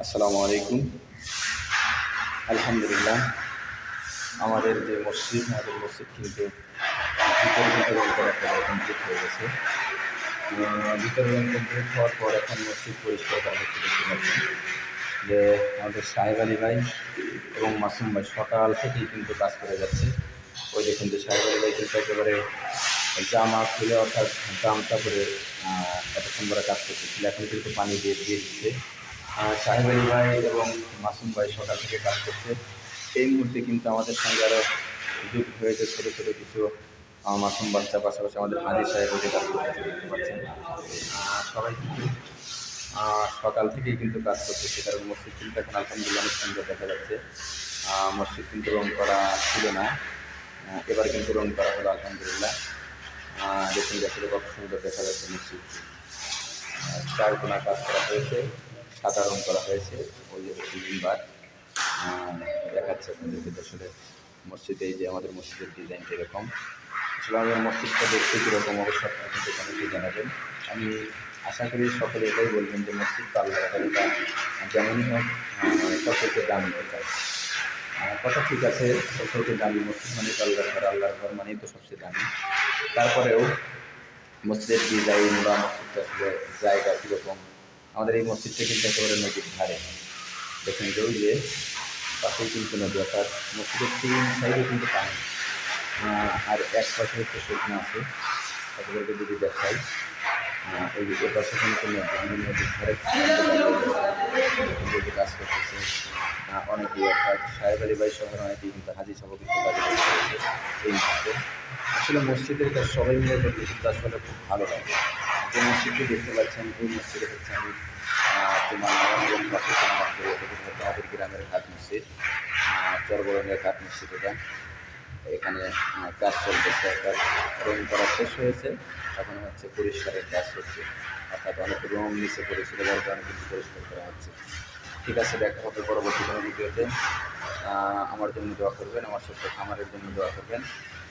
আসসালামু আলাইকুম। আলহামদুলিল্লাহ, আমাদের যে আমাদের মসজিদ কিন্তু ভিতরে রং করা প্রায় কমপ্লিট হয়ে গেছে। ভিতরে রং কমপ্লিট হওয়ার পর এখন মসজিদ পরিষ্কার করা হচ্ছে। দেখতে পাচ্ছেন যে আমাদের সাহেব আলী ভাই এবং মাসুম ভাই সকাল থেকেই কিন্তু কাজ করে যাচ্ছে। ওই দেখুন যে সাহেব আলী ভাই কিন্তু একেবারে জামা খুলে অর্থাৎ গামছা করে এতক্ষণ ধরে কাজ করতেছিল। এখন কিন্তু পানি দিয়ে দিচ্ছে। সাহেব আলী ভাই এবং মাসুম ভাই সকাল থেকে কাজ করছে। এই মুহূর্তে কিন্তু আমাদের সঙ্গে আরও যুক্ত হয়েছে ছোটো ছোটো কিছু মাসুম বাচ্চা, পাশাপাশি আমাদের হাজির সাহেব যে কাজ করতেছে দেখতে পাচ্ছেন। সবাই কিন্তু সকাল থেকেই কিন্তু কাজ করতেছে, কারণ মসজিদ কিন্তু এখন আলহামদুলিল্লাহ অনেক সুন্দর দেখা যাচ্ছে। মসজিদ কিন্তু রং করা ছিল না, এবার কিন্তু রং করা হলো আলহামদুলিল্লাহ। দেখুন আসলে কত সুন্দর দেখা যাচ্ছে মসজিদ। চার কোনা কাজ করা হয়েছে, সাদা রং করা হয়েছে। ওই যে তিনবার দেখাচ্ছে আপনাদেরকে আসলে মসজিদে, এই যে আমাদের মসজিদের ডিজাইনটা এরকম। আসলে আমাদের মসজিদটা দেখতে কীরকম অবশ্যই আপনারা কিন্তু কমেন্টে জানাবেন। আমি আশা করি সকলে এটাই বলবেন যে মসজিদ আল্লাহ তাআলা যেমনই হোক সকলকে দান দিতে চাই। কথা ঠিক আছে, সকলকে দামি মসজিদ মানে আল্লাহর ঘর মানেই তো সবচেয়ে দামি। তারপরেও মসজিদের ডিজাইন বা মসজিদটা আসলে জায়গা কীরকম, আমাদের এই মসজিদটা কিন্তু একেবারে নদীর ধারে। দেখেন যে ওই যে পাশেই কিন্তু নদী, অর্থাৎ মসজিদের 3 সাইডে কিন্তু পানি, আর এক পাশে হচ্ছে শুকনো আছে। তাদেরকে যদি দেখাই, ওই যে পাশে কিন্তু নদী, আমি নদীর ধারে কাজ করতেছে অনেকেই, অর্থাৎ সাহেব আলী ভাই শহরে অনেকেই কিন্তু হাজি সাহেব কিন্তু কাজে করতেছে এই মুহূর্তে। আসলে মসজিদের কাজ সবাই মিলে করলে কিন্তু আসলে খুব ভালো লাগে। যে মসজিদটি দেখতে পাচ্ছেন, এই মসজিদে হচ্ছে আমি তোমার নারায়ণগঞ্জ পাশে নামাজ পড়ি। এটা কিন্তু হচ্ছে আমাদের গ্রামের ঘাট মসজিদ, চরবরণের ঘাট মসজিদ এটা। এখানে কাজ চলতেছে, একটা রং করা শেষ হয়েছে, এখন হচ্ছে পরিষ্কারের কাজ হচ্ছে। অর্থাৎ অনেক রং নিচে পড়েছিল, যার কারণে কিন্তু পরিষ্কার করা হচ্ছে। ঠিক আছে, দেখা হবে পরবর্তী কোনো ভিডিওতে। আমার জন্য দোয়া করবেন, আমার ছোট্ট খামারের জন্য দোয়া করবেন।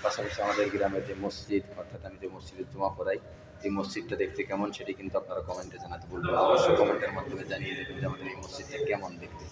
পাশাপাশি আমাদের গ্রামের যে মসজিদ, অর্থাৎ আমি যে মসজিদে জমা পড়াই, এই মসজিদটা দেখতে কেমন সেটি কিন্তু আপনারা কমেন্টে জানাতে বলবেন। অবশ্যই কমেন্টের মাধ্যমে জানিয়ে দেবেন যে আমাদের এই মসজিদটা কেমন দেখতে।